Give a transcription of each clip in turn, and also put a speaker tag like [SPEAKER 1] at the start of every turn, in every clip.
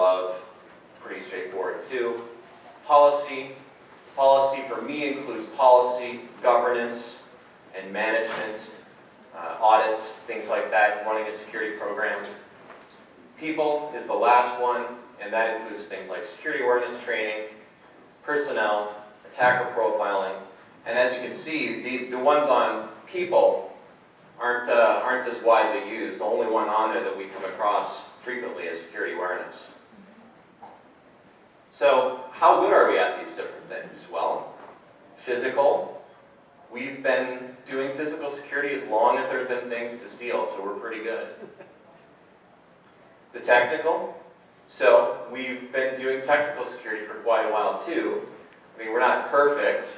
[SPEAKER 1] of, pretty straightforward too. Policy. Policy for me includes policy, governance, and management, audits, things like that, running a security program. People is the last one, and that includes things like security awareness training, personnel, attacker profiling, and as you can see, the ones on people aren't as widely used. The only one on there that we come across frequently is security awareness. So how good are we at these different things? Well, physical. We've been doing physical security as long as there have been things to steal, so we're pretty good. The technical. So we've been doing technical security for quite a while too. I mean, we're not perfect.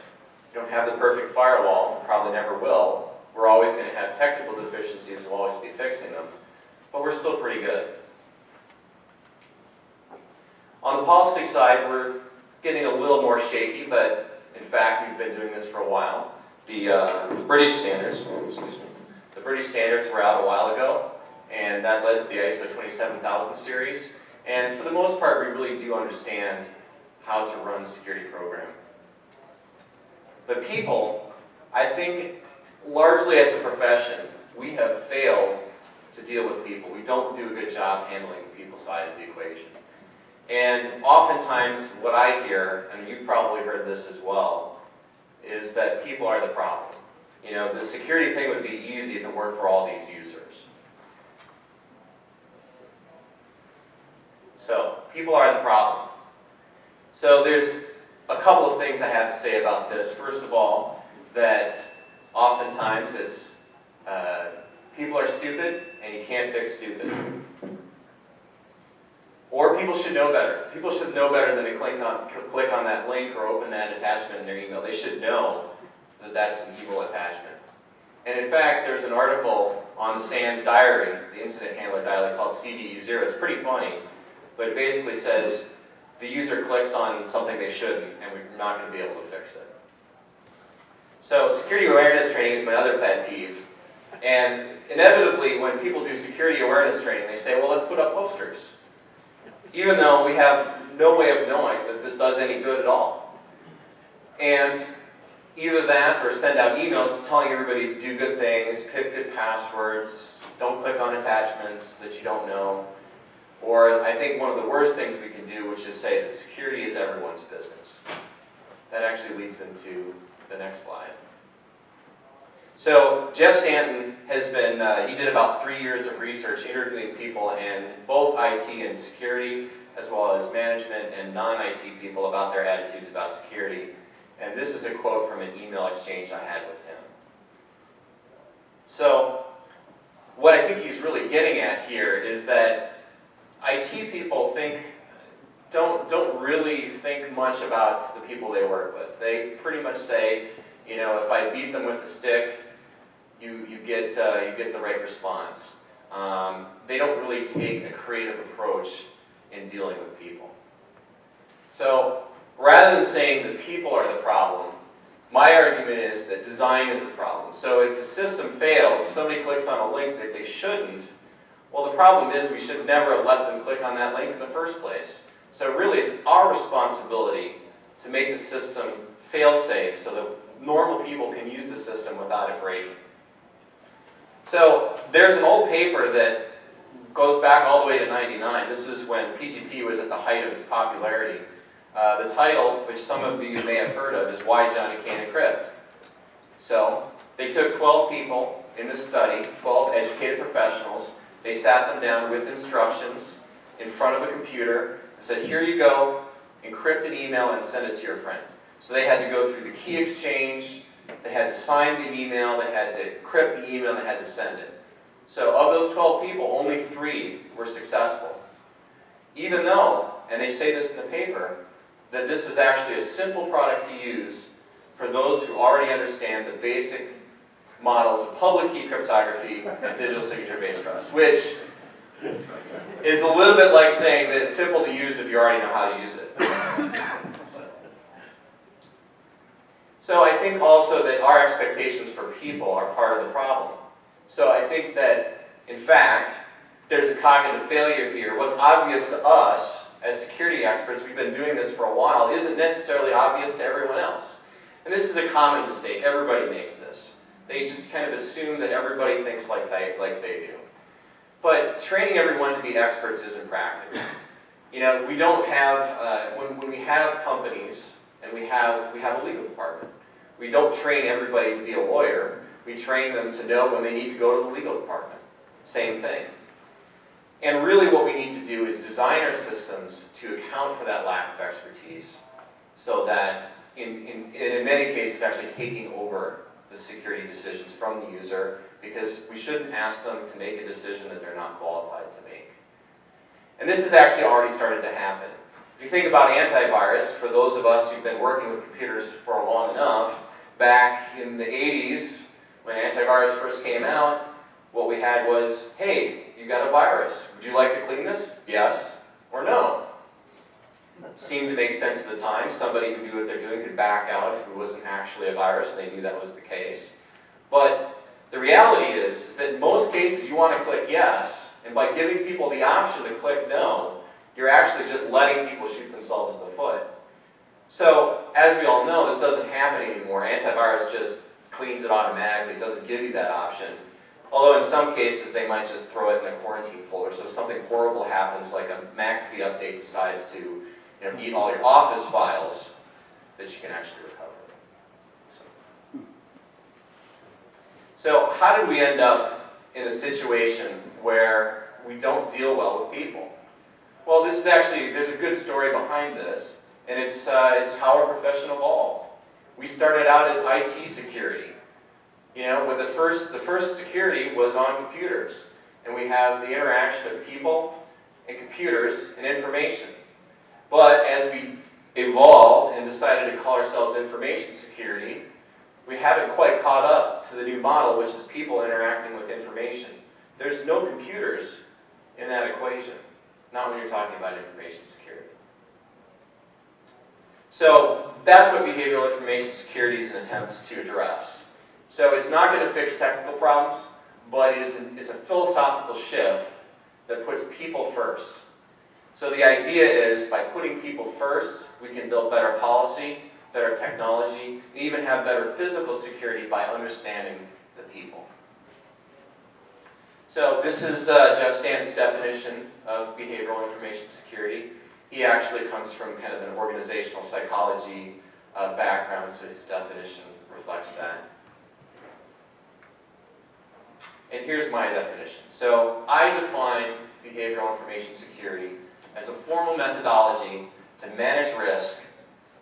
[SPEAKER 1] We don't have the perfect firewall, probably never will. We're always going to have technical deficiencies, we'll always be fixing them. But we're still pretty good. On the policy side, we're getting a little more shaky, but in fact, we've been doing this for a while. The British standards, the British standards were out a while ago, and that led to the ISO 27000 series. And for the most part, we really do understand how to run a security program. But people, I think, largely as a profession, we have failed to deal with people. We don't do a good job handling the people side of the equation. And oftentimes, what I hear, and you've probably heard this as well, is that people are the problem. You know, the security thing would be easy if it weren't for all these users. So, people are the problem. So there's a couple of things I have to say about this. First of all, that oftentimes it's people are stupid and you can't fix stupid. Or people should know better. People should know better than to click on that link or open that attachment in their email. They should know that that's an evil attachment. And in fact, there's an article on the SANS diary, the incident handler diary, called CVE0. It's pretty funny, but it basically says the user clicks on something they shouldn't, and we're not going to be able to fix it. So security awareness training is my other pet peeve. And inevitably, when people do security awareness training, they say, well, let's put up posters. Even though we have no way of knowing that this does any good at all. And either that or send out emails telling everybody to do good things, pick good passwords, don't click on attachments that you don't know. Or I think one of the worst things we can do, which is say that security is everyone's business. That actually leads into the next slide. So Jeff Stanton has been, he did about 3 years of research interviewing people in both IT and security, as well as management and non-IT people about their attitudes about security. And this is a quote from an email exchange I had with him. So what I think he's really getting at here is that IT people don't really think much about the people they work with. They pretty much say, you know, if I beat them with a stick, you get the right response. They don't really take a creative approach in dealing with people. So rather than saying that people are the problem, my argument is that design is the problem. So if the system fails, if somebody clicks on a link that they shouldn't, well, the problem is we should never have let them click on that link in the first place. So really, it's our responsibility to make the system fail-safe so that normal people can use the system without it breaking. So there's an old paper that goes back all the way to '99. This was when PGP was at the height of its popularity. The title, which some of you may have heard of, is Why Johnny Can't Encrypt. So they took 12 people in this study, 12 educated professionals. They sat them down with instructions in front of a computer and said, here you go, encrypt an email and send it to your friend. So they had to go through the key exchange, they had to sign the email, they had to encrypt the email, they had to send it. So of those 12 people, only 3 were successful. Even though, and they say this in the paper, that this is actually a simple product to use for those who already understand the basic models of public key cryptography and digital signature-based trust, which is a little bit like saying that it's simple to use if you already know how to use it. So I think also that our expectations for people are part of the problem. So I think that, in fact, there's a cognitive failure here. What's obvious to us as security experts, we've been doing this for a while, isn't necessarily obvious to everyone else. And this is a common mistake. Everybody makes this. They just kind of assume that everybody thinks like they do. But training everyone to be experts isn't practical. You know, we don't have, when we have companies and we have a legal department, we don't train everybody to be a lawyer. We train them to know when they need to go to the legal department. Same thing. And really what we need to do is design our systems to account for that lack of expertise so that in many cases actually taking over the security decisions from the user, because we shouldn't ask them to make a decision that they're not qualified to make. And this has actually already started to happen. If you think about antivirus, for those of us who've been working with computers for long enough, back in the 80s, when antivirus first came out, what we had was, hey, you got a virus. Would you like to clean this? Yes or no. Seemed to make sense at the time. Somebody who knew what they're doing could back out if it wasn't actually a virus. They knew that was the case. But the reality is that in most cases you want to click yes, and by giving people the option to click no, you're actually just letting people shoot themselves in the foot. So, as we all know, this doesn't happen anymore. Antivirus just cleans it automatically. It doesn't give you that option. Although in some cases they might just throw it in a quarantine folder. So if something horrible happens, like a McAfee update decides to eat all your Office files, that you can actually recover. So how did we end up in a situation where we don't deal well with people? Well, this is actually, there's a good story behind this, and it's how our profession evolved. We started out as IT security. You know, when the first security was on computers, and we have the interaction of people and computers and information. But as we evolved and decided to call ourselves information security, we haven't quite caught up to the new model, which is people interacting with information. There's no computers in that equation, not when you're talking about information security. So that's what behavioral information security is an attempt to address. So it's not going to fix technical problems, but it's a philosophical shift that puts people first. So the idea is, by putting people first, we can build better policy, better technology, and even have better physical security by understanding the people. So this is Jeff Stanton's definition of behavioral information security. He actually comes from kind of an organizational psychology background, so his definition reflects that. And here's my definition. So I define behavioral information security as a formal methodology to manage risk,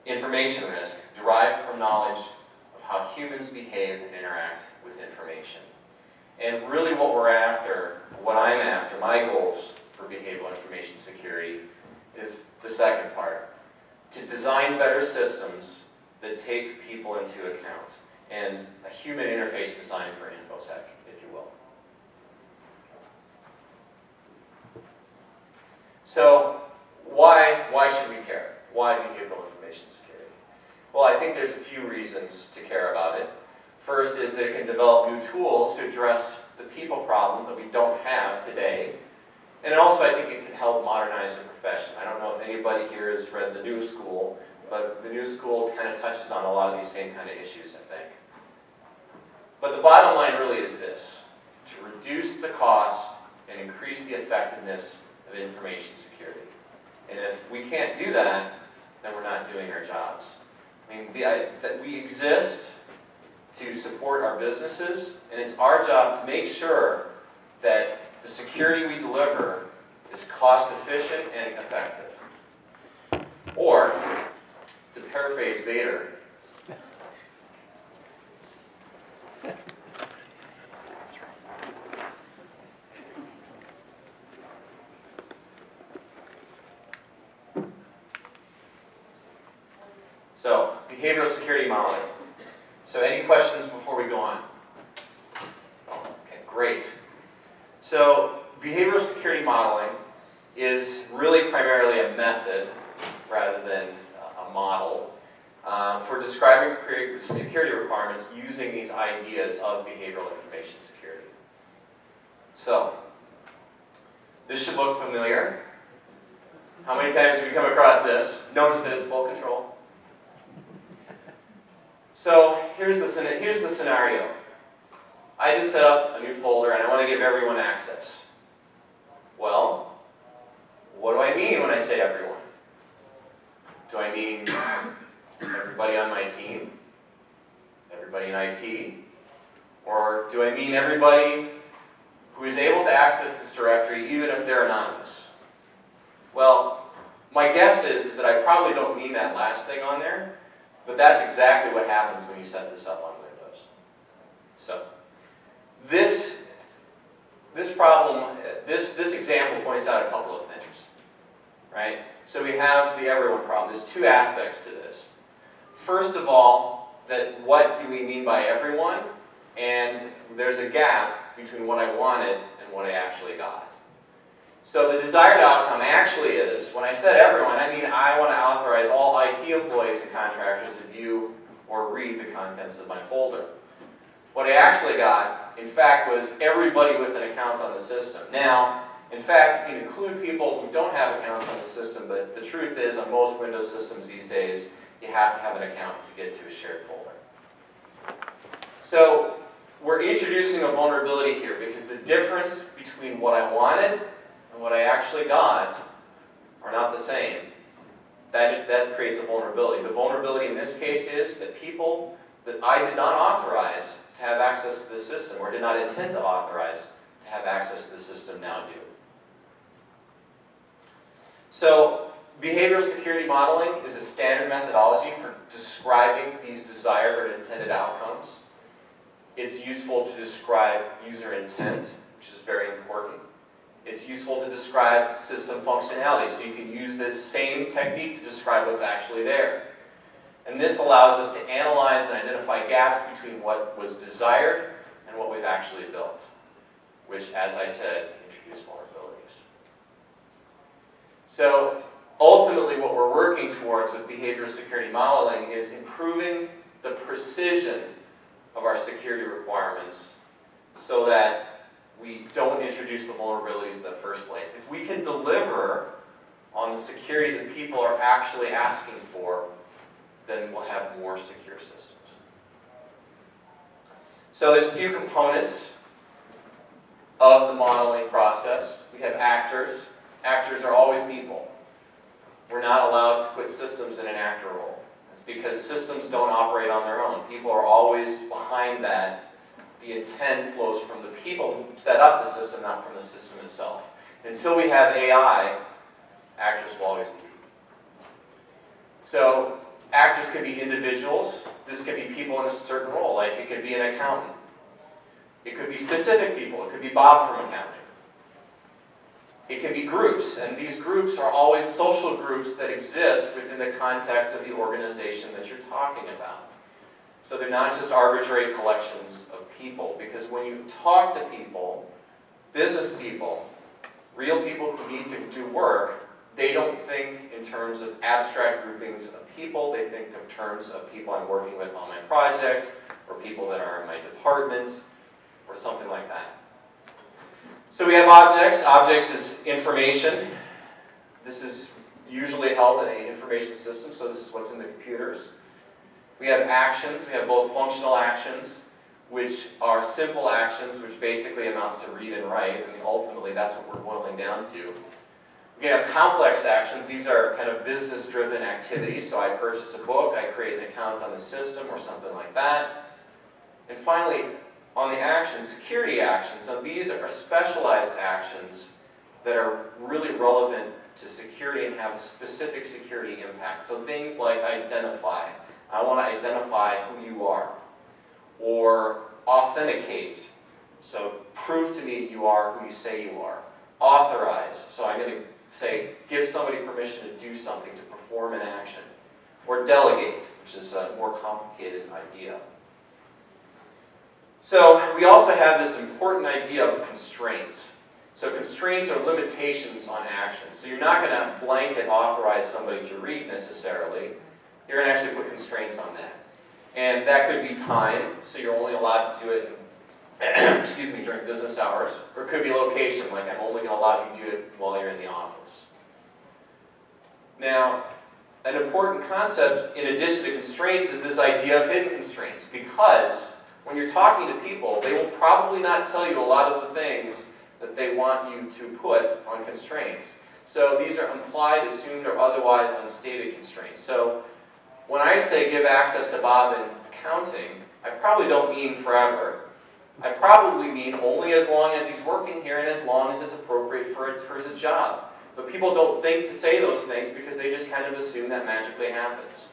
[SPEAKER 1] information risk, derived from knowledge of how humans behave and interact with information. And really what we're after, what I'm after, my goals for behavioral information security is the second part. To design better systems that take people into account, and a human interface design for InfoSec, if you will. So why should we care? Why behavioral information security? Well, I think there's a few reasons to care about it. First is that it can develop new tools to address the people problem that we don't have today. And also I think it can help modernize the profession. I don't know if anybody here has read The New School, but The New School kind of touches on a lot of these same kind of issues, I think. But the bottom line really is this: to reduce the cost and increase the effectiveness of information security. And if we can't do that, then we're not doing our jobs. I mean, that we exist to support our businesses, and it's our job to make sure that the security we deliver is cost efficient and effective. Or, to paraphrase Vader, so, behavioral security modeling. So any questions before we go on? Oh, okay, great. So behavioral security modeling is really primarily a method rather than a model for describing security requirements using these ideas of behavioral information security. So this should look familiar. How many times have you come across this? Notice that it's full control. So here's the scenario. I just set up a new folder and I want to give everyone access. Well, what do I mean when I say everyone? Do I mean everybody on my team? Everybody in IT? Or do I mean everybody who is able to access this directory even if they're anonymous? Well, my guess is that I probably don't mean that last thing on there, but that's exactly what happens when you set this up on Windows. So, this example points out a couple of things, right? So we have the everyone problem. There's two aspects to this. First of all, that what do we mean by everyone? And there's a gap between what I wanted and what I actually got. So the desired outcome actually is, when I said everyone, I mean I want to authorize all IT employees and contractors to view or read the contents of my folder. What I actually got, in fact, was everybody with an account on the system. Now, in fact, you can include people who don't have accounts on the system, but the truth is, on most Windows systems these days, you have to have an account to get to a shared folder. So, we're introducing a vulnerability here because the difference between what I wanted and what I actually got are not the same. That creates a vulnerability. The vulnerability in this case is that people that I did not authorize to have access to the system, or did not intend to authorize to have access to the system, now do. So, behavioral security modeling is a standard methodology for describing these desired or intended outcomes. It's useful to describe user intent, which is very important. It's useful to describe system functionality, so you can use this same technique to describe what's actually there. And this allows us to analyze and identify gaps between what was desired and what we've actually built, which, as I said, introduce vulnerabilities. So ultimately what we're working towards with behavioral security modeling is improving the precision of our security requirements so that we don't introduce the vulnerabilities in the first place. If we can deliver on the security that people are actually asking for, then we'll have more secure systems. So there's a few components of the modeling process. We have actors. Actors are always people. We're not allowed to put systems in an actor role. That's because systems don't operate on their own. People are always behind that. The intent flows from the people who set up the system, not from the system itself. Until we have AI, actors will always be people. So actors could be individuals. This could be people in a certain role, like it could be an accountant. It could be specific people. It could be Bob from accounting. It could be groups, and these groups are always social groups that exist within the context of the organization that you're talking about. So they're not just arbitrary collections of people, because when you talk to people, business people, real people who need to do work, they don't think in terms of abstract groupings of people. They think in terms of people I'm working with on my project, or people that are in my department, or something like that. So we have objects. Objects is information. This is usually held in an information system, so this is what's in the computers. We have actions. We have both functional actions, which are simple actions, which basically amounts to read and write. I mean, ultimately, that's what we're boiling down to. We have complex actions. These are kind of business-driven activities. So I purchase a book, I create an account on the system, or something like that. And finally, on the actions, security actions. Now these are specialized actions that are really relevant to security and have a specific security impact. So things like identify. I want to identify who you are. Or authenticate. So prove to me you are who you say you are. Authorize. So I'm going to say, give somebody permission to do something, to perform an action. Or delegate, which is a more complicated idea. So we also have this important idea of constraints. So constraints are limitations on action. So you're not going to blanket authorize somebody to read necessarily. You're going to actually put constraints on that. And that could be time, so you're only allowed to do it during business hours. Or it could be location, like I'm only going to allow you to do it while you're in the office. Now, an important concept in addition to constraints is this idea of hidden constraints, because when you're talking to people, they will probably not tell you a lot of the things that they want you to put on constraints. So these are implied, assumed, or otherwise unstated constraints. So when I say give access to Bob in accounting, I probably don't mean forever. I probably mean only as long as he's working here and as long as it's appropriate for his job. But people don't think to say those things because they just kind of assume that magically happens.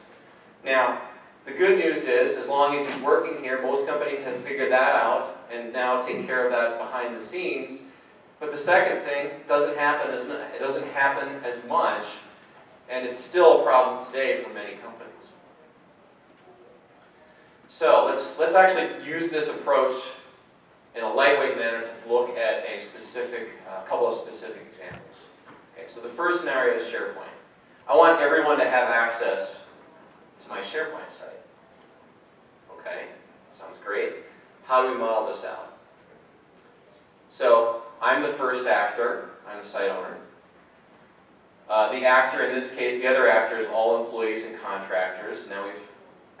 [SPEAKER 1] Now, the good news is, as long as he's working here, most companies have figured that out and now take care of that behind the scenes. But the second thing doesn't happen as much, and it's still a problem today for many companies. So let's actually use this approach in a lightweight manner to look at a couple of specific examples. Okay, so the first scenario is SharePoint. I want everyone to have access to my SharePoint site. Okay, sounds great. How do we model this out? So I'm the first actor. I'm the site owner. The actor in this case, the other actor, is all employees and contractors. Now we've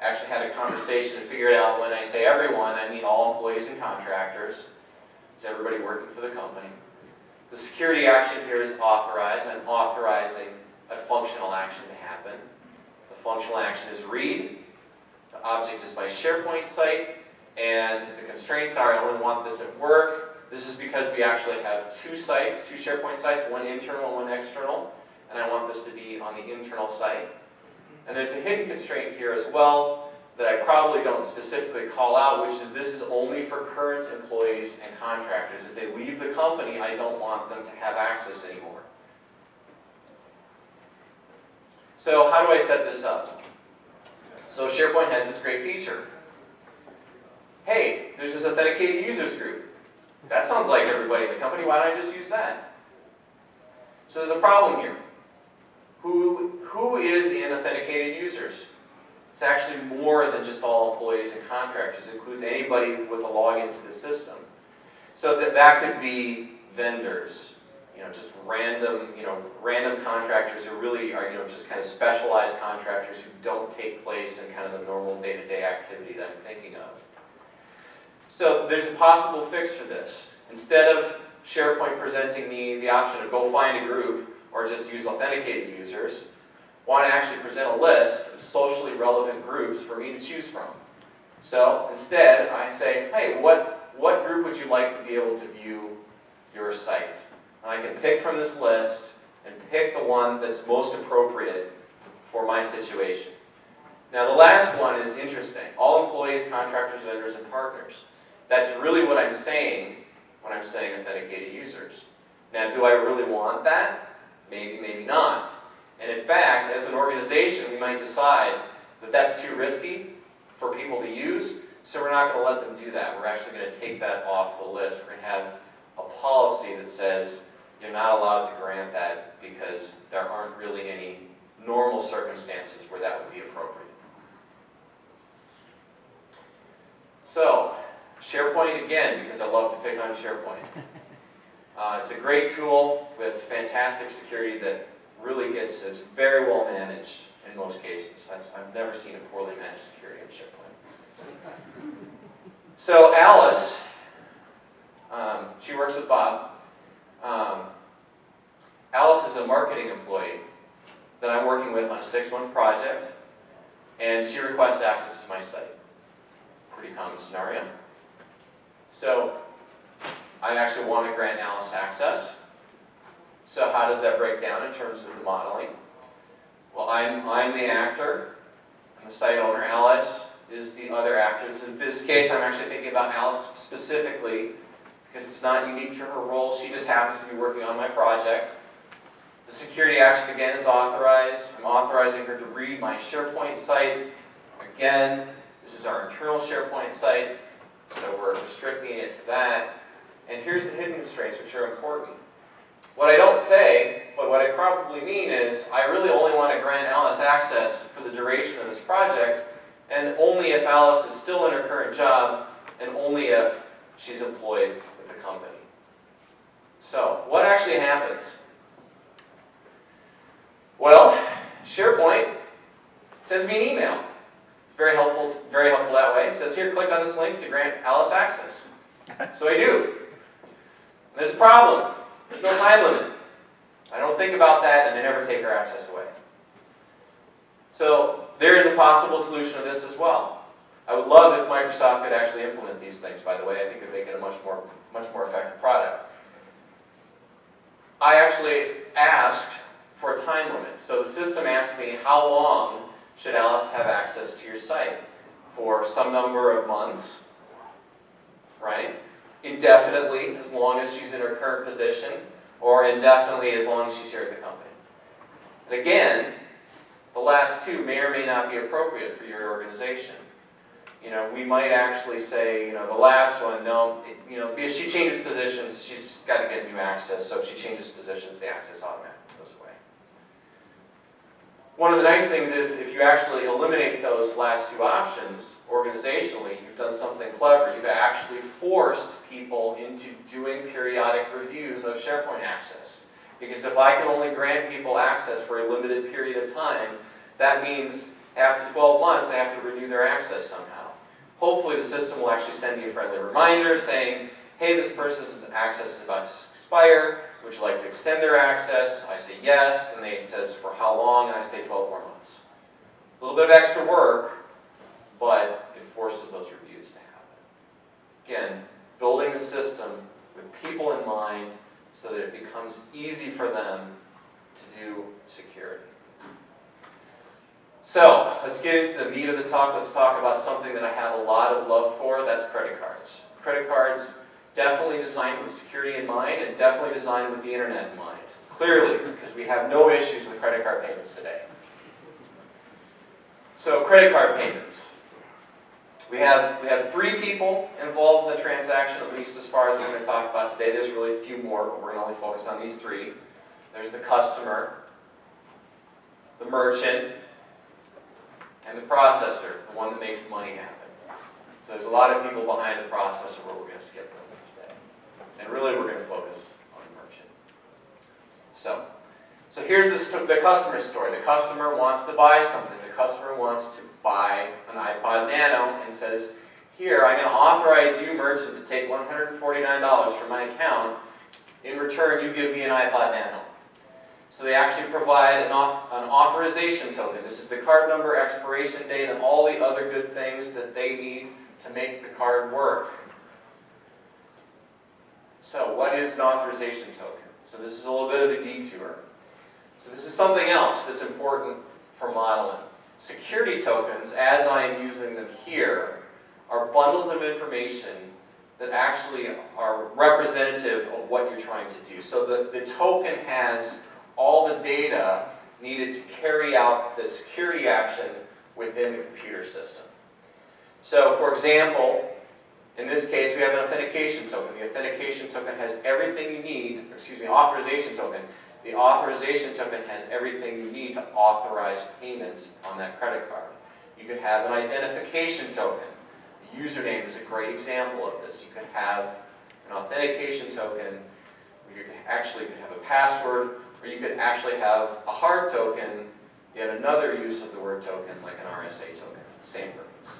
[SPEAKER 1] actually had a conversation and figured out when I say everyone, I mean all employees and contractors. It's everybody working for the company. The security action here is authorize. I'm authorizing a functional action to happen. The functional action is read. The object is my SharePoint site. And the constraints are I only want this at work. This is because we actually have two sites, two SharePoint sites, one internal and one external. And I want this to be on the internal site. And there's a hidden constraint here as well that I probably don't specifically call out, which is this is only for current employees and contractors. If they leave the company, I don't want them to have access anymore. So how do I set this up? So SharePoint has this great feature. Hey, there's this authenticated users group. That sounds like everybody in the company. Why don't I just use that? So there's a problem here. Who is in authenticated users? It's actually more than just all employees and contractors. It includes anybody with a login to the system. So that could be vendors, just random contractors who really are, just kind of specialized contractors who don't take place in kind of the normal day-to-day activity that I'm thinking of. So there's a possible fix for this. Instead of SharePoint presenting me the option of go find a group or just use authenticated users, want to actually present a list of socially relevant groups for me to choose from. So instead, I say, hey, what group would you like to be able to view your site? And I can pick from this list and pick the one that's most appropriate for my situation. Now the last one is interesting. All employees, contractors, vendors, and partners. That's really what I'm saying when I'm saying authenticated users. Now, do I really want that? Maybe, maybe not. And in fact, as an organization, we might decide that that's too risky for people to use, so we're not going to let them do that. We're actually going to take that off the list. We're going to have a policy that says you're not allowed to grant that because there aren't really any normal circumstances where that would be appropriate. So, SharePoint again, because I love to pick on SharePoint. It's a great tool with fantastic security that really it's very well managed in most cases. I've never seen a poorly managed security in SharePoint. So Alice, she works with Bob. Alice is a marketing employee that I'm working with on a 6-month project, and she requests access to my site. Pretty common scenario. So I actually want to grant Alice access. So how does that break down in terms of the modeling? Well, I'm the actor. I'm the site owner. Alice is the other actor. In this case, I'm actually thinking about Alice specifically because it's not unique to her role. She just happens to be working on my project. The security action, again, is authorized. I'm authorizing her to read my SharePoint site. Again, this is our internal SharePoint site, so we're restricting it to that. And here's the hidden constraints, which are important. What I don't say, but what I probably mean is, I really only want to grant Alice access for the duration of this project, and only if Alice is still in her current job, and only if she's employed with the company. So, what actually happens? Well, SharePoint sends me an email. Very helpful that way. It says, here, click on this link to grant Alice access. So I do. And there's a problem. There's no time limit. I don't think about that, and I never take her access away. So there is a possible solution to this as well. I would love if Microsoft could actually implement these things, by the way. I think it would make it a much more effective product. I actually asked for a time limit. So the system asked me, how long should Alice have access to your site? For some number of months, right? Indefinitely, as long as she's in her current position, or indefinitely as long as she's here at the company. And again, the last two may or may not be appropriate for your organization. You know, we might actually say, you know, the last one, no, if she changes positions, she's got to get new access. So if she changes positions, the access automatically goes away. One of the nice things is if you actually eliminate those last two options organizationally, you've done something clever. You've actually forced people into doing periodic reviews of SharePoint access. Because if I can only grant people access for a limited period of time, that means after 12 months, I have to renew their access somehow. Hopefully the system will actually send me a friendly reminder saying, hey, this person's access is about to expire. Would you like to extend their access? I say yes, and it says for how long, and I say 12 more months. A little bit of extra work, but it forces those reviews to happen. Again, building the system with people in mind so that it becomes easy for them to do security. So, let's get into the meat of the talk. Let's talk about something that I have a lot of love for. That's credit cards. Credit cards, definitely designed with security in mind and definitely designed with the internet in mind. Clearly, because we have no issues with credit card payments today. So, credit card payments. We have three people involved in the transaction, at least as far as we're going to talk about today. There's really a few more, but we're going to only focus on these three. There's the customer, the merchant, and the processor, the one that makes the money happen. So there's a lot of people behind the processor where we're going to skip over today. And really we're going to focus on the merchant. So here's the customer story. The customer wants to buy something. The customer wants to buy an iPod Nano and says, here, I'm going to authorize you, merchant, to take $149 from my account. In return, you give me an iPod Nano. So they actually provide an authorization token. This is the card number, expiration date, and all the other good things that they need to make the card work. So what is an authorization token? So this is a little bit of a detour. So this is something else that's important for modeling. Security tokens, as I am using them here, are bundles of information that actually are representative of what you're trying to do. So the token has all the data needed to carry out the security action within the computer system. So, for example, in this case, we have an authentication token. The authentication token has everything you need, authorization token. The authorization token has everything you need to authorize payment on that credit card. You could have an identification token. The username is a great example of this. You could have an authentication token, or you could actually have a password, or you could actually have a hard token, yet another use of the word token, like an RSA token. Same purpose.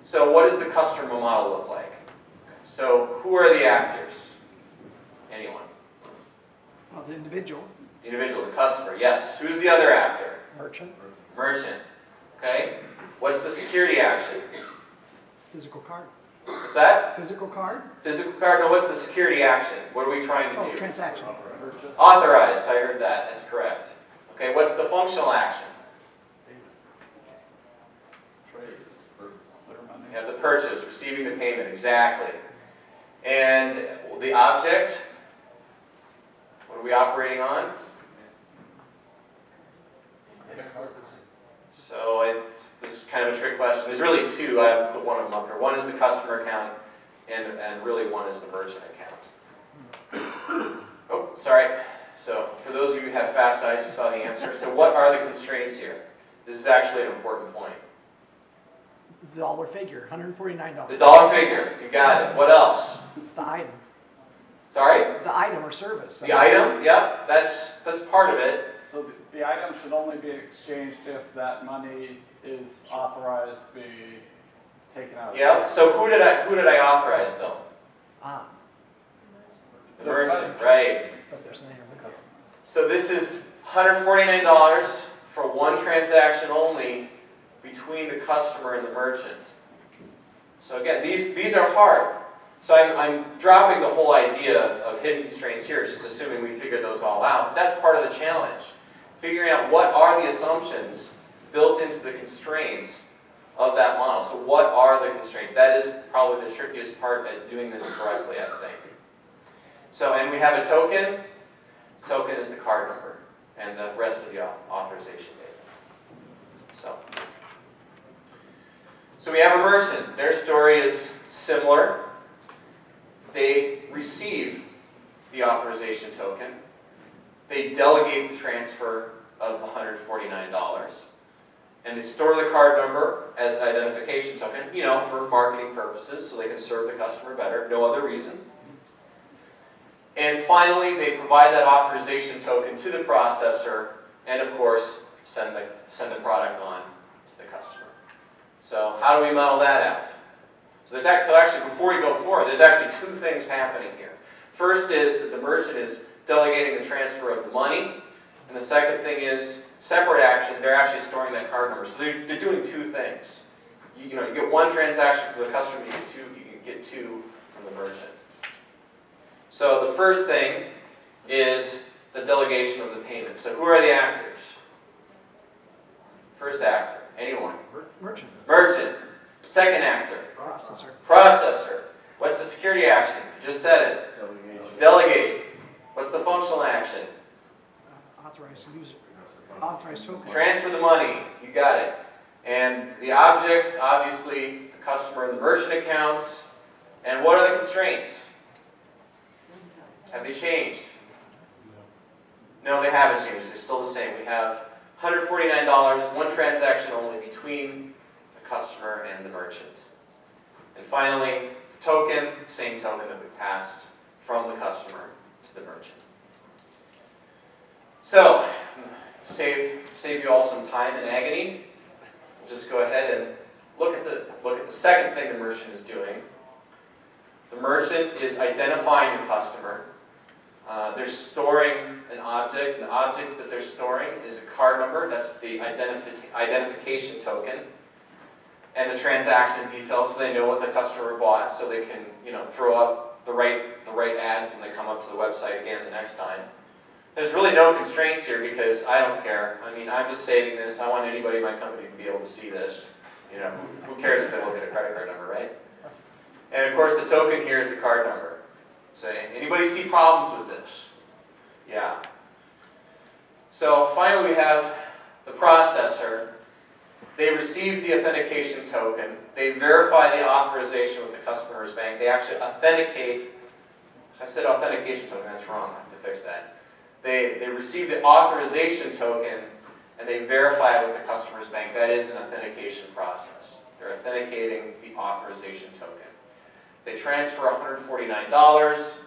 [SPEAKER 1] So what does the customer model look like? So who are the actors? Anyone?
[SPEAKER 2] Well, the individual.
[SPEAKER 1] The individual, the customer, yes. Who's the other actor?
[SPEAKER 2] Merchant.
[SPEAKER 1] Merchant. Okay. What's the security action?
[SPEAKER 2] Physical card.
[SPEAKER 1] What's that?
[SPEAKER 2] Physical card.
[SPEAKER 1] Physical card. No, what's the security action? What are we trying to do?
[SPEAKER 2] Transaction.
[SPEAKER 1] Authorize. I heard that. That's correct. Okay, what's the functional action? You have the purchase, receiving the payment. Exactly. And the object? What are we operating on? So this is kind of a trick question. There's really two. I put one of them up here. One is the customer account, and really one is the merchant account. Oh, sorry. So for those of you who have fast eyes, you saw the answer. So what are the constraints here? This is actually an important point.
[SPEAKER 2] The dollar figure, $149.
[SPEAKER 1] The dollar figure. You got it. What else?
[SPEAKER 2] The item.
[SPEAKER 1] Sorry?
[SPEAKER 2] The item or service.
[SPEAKER 1] The item, yep, that's part of it.
[SPEAKER 3] So the item should only be exchanged if that money is authorized to be taken out.
[SPEAKER 1] Yep, so who did I authorize though?
[SPEAKER 2] Ah,
[SPEAKER 1] The merchant, right.
[SPEAKER 2] but there's an error.
[SPEAKER 1] So this is $149 for one transaction only between the customer and the merchant. So again, these are hard. So I'm dropping the whole idea of hidden constraints here, just assuming we figured those all out. But that's part of the challenge. Figuring out what are the assumptions built into the constraints of that model. So what are the constraints? That is probably the trickiest part at doing this correctly, I think. So, and we have a token. Token is the card number, and the rest of the authorization data. So we have a merchant. Their story is similar. They receive the authorization token. They delegate the transfer of the $149. And they store the card number as an identification token, for marketing purposes, so they can serve the customer better, no other reason. And finally, they provide that authorization token to the processor, and of course, send the product on to the customer. So how do we model that out? So actually, before we go forward, there's actually two things happening here. First is that the merchant is delegating the transfer of the money, and the second thing is separate action. They're actually storing that card number. So they're doing two things. You get one transaction from the customer, you can get two from the merchant. So the first thing is the delegation of the payment. So who are the actors? First actor, anyone?
[SPEAKER 2] Merchant.
[SPEAKER 1] Merchant. Second actor?
[SPEAKER 2] Processor.
[SPEAKER 1] Processor. What's the security action? You just said it.
[SPEAKER 3] Delegation.
[SPEAKER 1] Delegate. What's the functional action?
[SPEAKER 2] Authorized user. Authorized token.
[SPEAKER 1] Transfer the money. You got it. And the objects, obviously, the customer and the merchant accounts. And what are the constraints? Have they changed? No, they haven't changed. They're still the same. We have $149, one transaction only between the customer and the merchant. And finally, token, same token that we passed from the customer to the merchant. So, save you all some time and agony. We'll just go ahead and look at the second thing the merchant is doing. The merchant is identifying the customer. They're storing an object, and the object that they're storing is a card number. That's the identification token, and the transaction details, so they know what the customer bought, so they can throw up the right ads when they come up to the website again the next time. There's really no constraints here because I don't care. I mean, I'm just saving this. I want anybody in my company to be able to see this. Who cares if they look at a credit card number, right? And of course, the token here is the card number. So anybody see problems with this? Yeah. So finally we have the processor. They receive the authentication token. They verify the authorization with the customer's bank. They actually authenticate. I said authentication token, that's wrong. I have to fix that. They receive the authorization token and they verify it with the customer's bank. That is an authentication process. They're authenticating the authorization token. They transfer $149,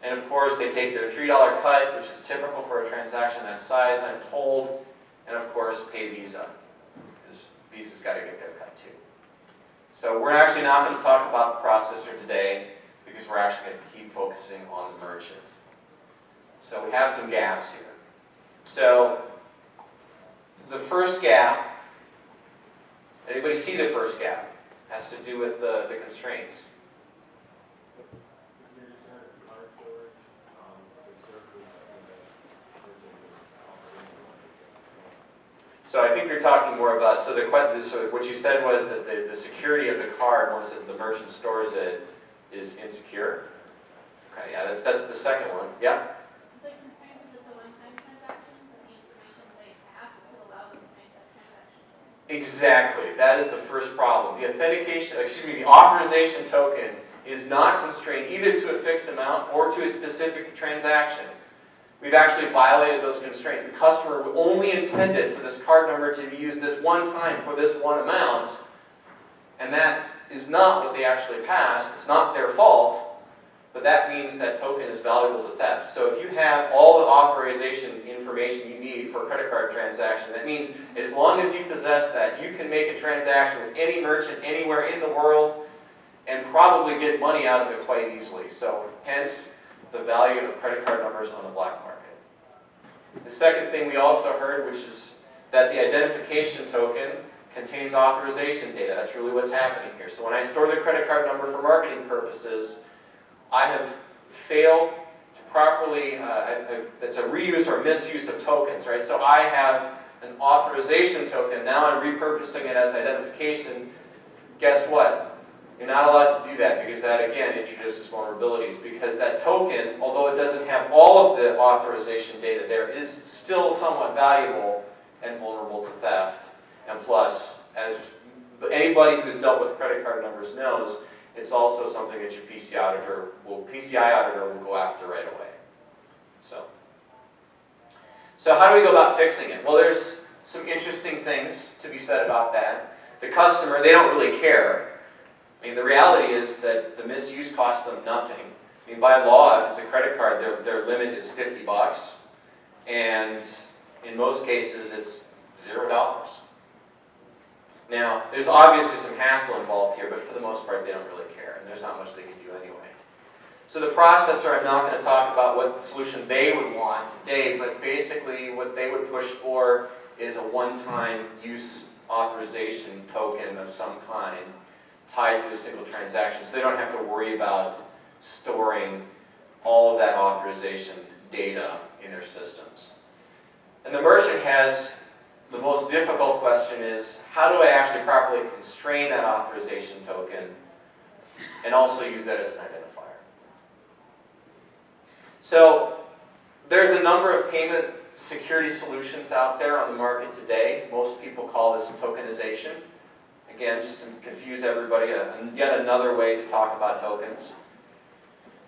[SPEAKER 1] and of course they take their $3 cut, which is typical for a transaction that size, I'm told, and of course pay Visa, because Visa's got to get their cut too. So we're actually not going to talk about the processor today, because we're actually going to keep focusing on the merchant. So we have some gaps here. So the first gap, anybody see the first gap? Has to do with the constraints. So I think you're talking more about, so what you said was that the security of the card, once the merchant stores it, is insecure. Okay, yeah, that's the second one. Yeah?
[SPEAKER 4] The constraint is it's a one-time transaction, but the information they have to allow them to make that transaction.
[SPEAKER 1] Exactly. That is the first problem. The the authorization token is not constrained either to a fixed amount or to a specific transaction. We've actually violated those constraints. The customer only intended for this card number to be used this one time for this one amount, and that is not what they actually passed. It's not their fault, but that means that token is valuable to theft. So if you have all the authorization information you need for a credit card transaction, that means as long as you possess that, you can make a transaction with any merchant anywhere in the world and probably get money out of it quite easily. So hence the value of credit card numbers on the black market. The second thing we also heard, which is that the identification token contains authorization data. That's really what's happening here. So when I store the credit card number for marketing purposes, I have failed to properly, that's a reuse or misuse of tokens, right? So I have an authorization token, now I'm repurposing it as identification. Guess what? You're not allowed to do that because that, again, introduces vulnerabilities, because that token, although it doesn't have all of the authorization data there, is still somewhat valuable and vulnerable to theft. And plus, as anybody who's dealt with credit card numbers knows, it's also something that your PCI auditor will go after right away. So how do we go about fixing it? Well, there's some interesting things to be said about that. The customer, they don't really care. I mean, the reality is that the misuse costs them nothing. I mean, by law, if it's a credit card, their limit is $50, and in most cases, it's $0. Now, there's obviously some hassle involved here, but for the most part, they don't really care, and there's not much they can do anyway. So the processor, I'm not going to talk about what solution they would want today, but basically what they would push for is a one-time use authorization token of some kind tied to a single transaction, so they don't have to worry about storing all of that authorization data in their systems. And the merchant has the most difficult question is, how do I actually properly constrain that authorization token and also use that as an identifier? So there's a number of payment security solutions out there on the market today. Most people call this tokenization. Again, just to confuse everybody, yet another way to talk about tokens.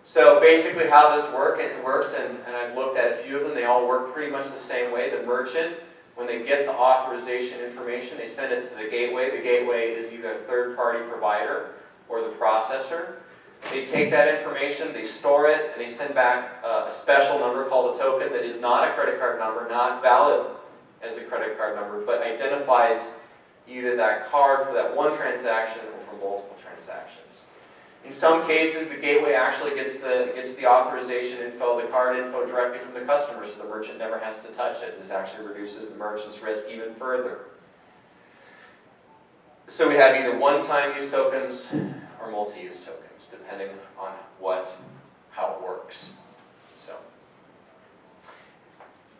[SPEAKER 1] So basically how this works, and I've looked at a few of them, they all work pretty much the same way. The merchant, when they get the authorization information, they send it to the gateway. The gateway is either a third-party provider or the processor. They take that information, they store it, and they send back a special number called a token that is not a credit card number, not valid as a credit card number, but identifies either that card for that one transaction or for multiple transactions. In some cases, the gateway actually gets the authorization info, the card info directly from the customer, so the merchant never has to touch it. This actually reduces the merchant's risk even further. So we have either one-time use tokens or multi-use tokens, depending on how it works. So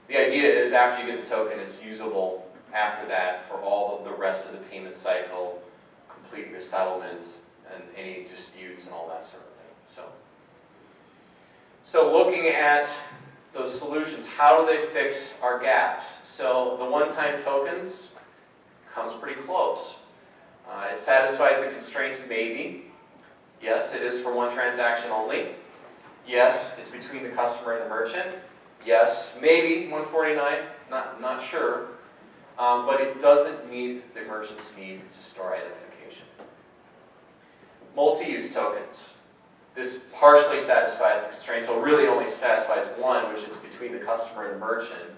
[SPEAKER 1] the idea is after you get the token, it's usable after that for all of the rest of the payment cycle, completing the settlement and any disputes and all that sort of thing. So looking at those solutions, how do they fix our gaps? So the one-time tokens comes pretty close. It satisfies the constraints, maybe. Yes, it is for one transaction only. Yes, it's between the customer and the merchant. Yes, maybe 149, not sure. But it doesn't meet the merchant's need to store identification. Multi-use tokens. This partially satisfies the constraints, so it really only satisfies one, which is between the customer and the merchant.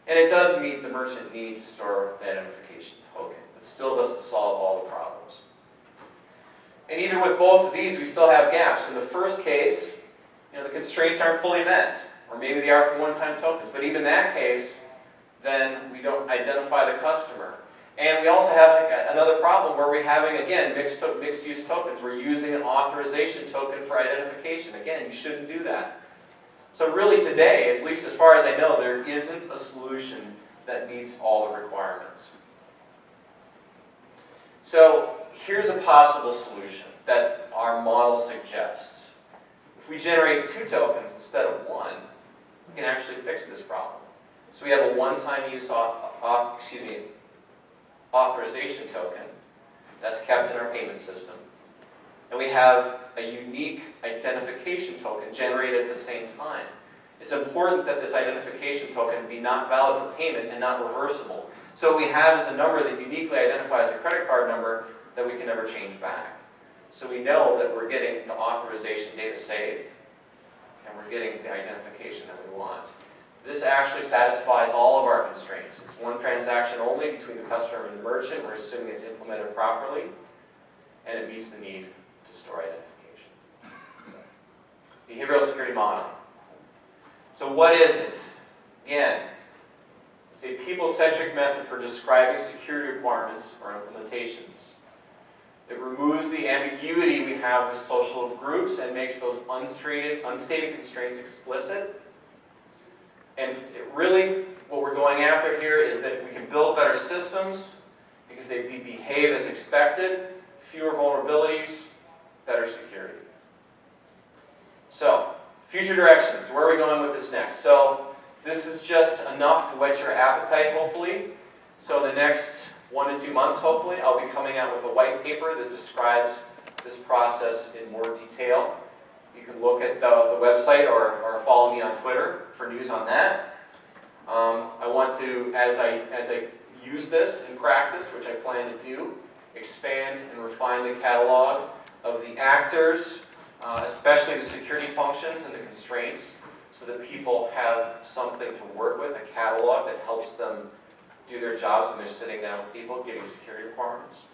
[SPEAKER 1] And it does meet the merchant need to store the identification token. It still doesn't solve all the problems. And even with both of these, we still have gaps. In the first case, the constraints aren't fully met, or maybe they are for one-time tokens, but even that case, then we don't identify the customer. And we also have another problem where we're having, again, mixed-use tokens. We're using an authorization token for identification. Again, you shouldn't do that. So really today, at least as far as I know, there isn't a solution that meets all the requirements. So here's a possible solution that our model suggests. If we generate 2 tokens instead of 1, we can actually fix this problem. So we have a one-time use authorization token that's kept in our payment system. And we have a unique identification token generated at the same time. It's important that this identification token be not valid for payment and not reversible. So what we have is a number that uniquely identifies a credit card number that we can never change back. so we know that we're getting the authorization data saved, and we're getting the identification that we want. This actually satisfies all of our constraints. It's one transaction only between the customer and the merchant. We're assuming it's implemented properly, and it meets the need to store identification. So, behavioral security modeling. So what is it? Again, it's a people-centric method for describing security requirements or implementations. It removes the ambiguity we have with social groups and makes those unstated constraints explicit. And really, what we're going after here is that we can build better systems because they behave as expected, fewer vulnerabilities, better security. So, future directions. Where are we going with this next? So, this is just enough to whet your appetite, hopefully. So the next 1 to 2 months, hopefully, I'll be coming out with a white paper that describes this process in more detail. You can look at the website or follow me on Twitter for news on that. I want to, as I use this in practice, which I plan to do, expand and refine the catalog of the actors, especially the security functions and the constraints, so that people have something to work with, a catalog that helps them do their jobs when they're sitting down with people, getting security requirements.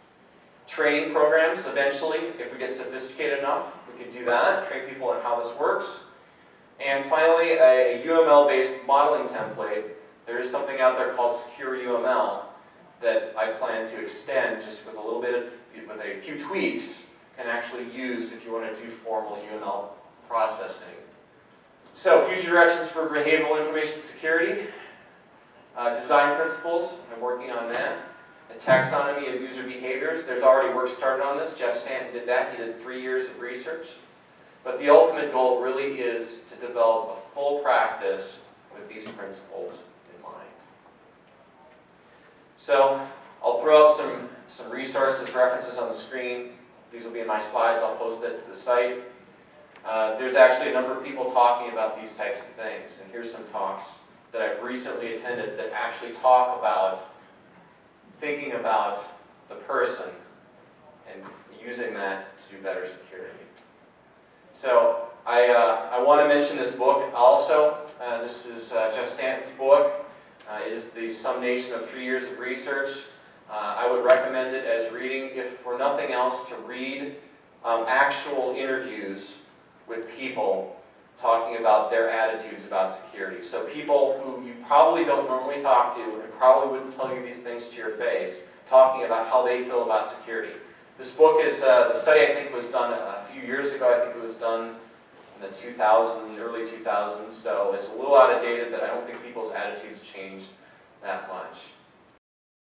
[SPEAKER 1] Training programs, eventually, if we get sophisticated enough, we could do that, train people on how this works. And finally, a UML-based modeling template. There is something out there called Secure UML that I plan to extend just with with a few tweaks, and actually use if you want to do formal UML processing. So, future directions for behavioral information security. Design principles, I'm working on that. A taxonomy of user behaviors. There's already work started on this. Jeff Stanton did that. He did 3 years of research. But the ultimate goal really is to develop a full practice with these principles in mind. So, I'll throw up some resources, references on the screen. These will be in my slides. I'll post that to the site. There's actually a number of people talking about these types of things, and here's some talks that I've recently attended that actually talk about thinking about the person and using that to do better security. So I want to mention this book also. This is Jeff Stanton's book. It is the summation of 3 years of research. I would recommend it as reading, if for nothing else, to read actual interviews with people talking about their attitudes about security. So people who you probably don't normally talk to and probably wouldn't tell you these things to your face, talking about how they feel about security. This book is, the study I think was done a few years ago. I think it was done in the early 2000s, so it's a little out of date, but I don't think people's attitudes changed that much.